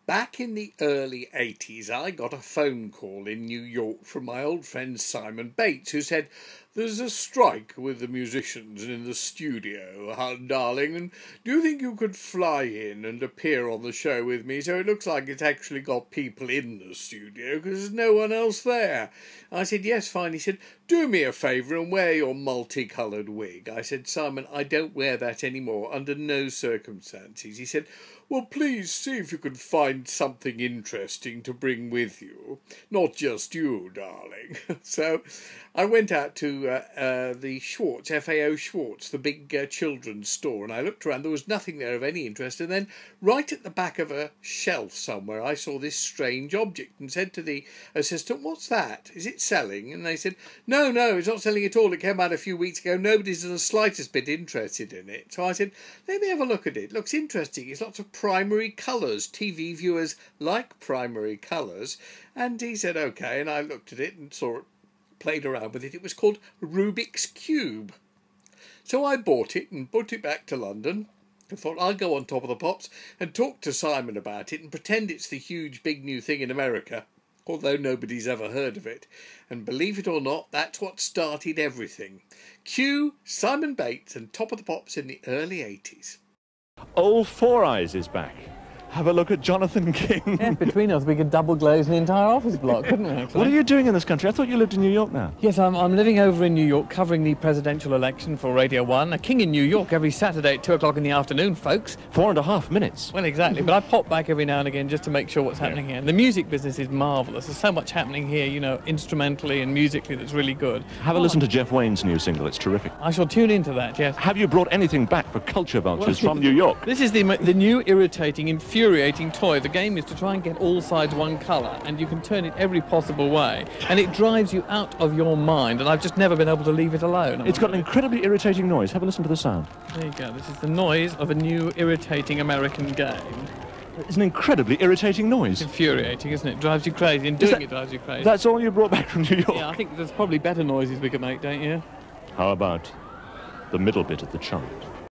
Back in the early 80s, I got a phone call in New York from my old friend Simon Bates, who said, "There's a strike with the musicians in the studio, darling, and do you think you could fly in and appear on the show with me so it looks like it's actually got people in the studio because there's no one else there?" I said, "Yes, fine." He said, "Do me a favour and wear your multicoloured wig." I said, "Simon, I don't wear that anymore, under no circumstances." He said, "Well, please see if you can find something interesting to bring with you. Not just you, darling." So I went out to the Schwartz, FAO Schwartz, the big children's store, and I looked around. There was nothing there of any interest. And then right at the back of a shelf somewhere, I saw this strange object and said to the assistant, "What's that? Is it selling?" And they said, No, it's not selling at all. It came out a few weeks ago. Nobody's the slightest bit interested in it." So I said, "Let me have a look at it. Looks interesting. It's lots of primary colours. TV viewers like primary colours." And he said, "OK," and I looked at it and saw it, played around with it. It was called Rubik's Cube. So I bought it and put it back to London. I thought I'll go on Top of the Pops and talk to Simon about it and pretend it's the huge big new thing in America, although nobody's ever heard of it. And believe it or not, that's what started everything. Cue Simon Bates and Top of the Pops in the early 80s. Old Four Eyes is back. Have a look at Jonathan King. Yeah, between us we could double glaze an entire office block, couldn't we, actually? What are you doing in this country? I thought you lived in New York now. Yes, I'm living over in New York, covering the presidential election for Radio 1. A King in New York every Saturday at 2 o'clock in the afternoon, folks. 4.5 minutes. Well, exactly, but I pop back every now and again just to make sure what's happening here. And the music business is marvellous. There's so much happening here, you know, instrumentally and musically, that's really good. Have a listen to Jeff Wayne's new single. It's terrific. I shall tune into that, yes. Have you brought anything back for culture vultures from New York? This is the new irritating, infuriating toy. The game is to try and get all sides one colour, and you can turn it every possible way, and it drives you out of your mind, and I've just never been able to leave it alone. It's got an incredibly irritating noise. Have a listen to the sound. There you go. This is the noise of a new irritating American game. It's an incredibly irritating noise. It's infuriating, isn't it? Drives you crazy, and doing it drives you crazy. That's all you brought back from New York? Yeah, I think there's probably better noises we could make, don't you? How about the middle bit of the chart?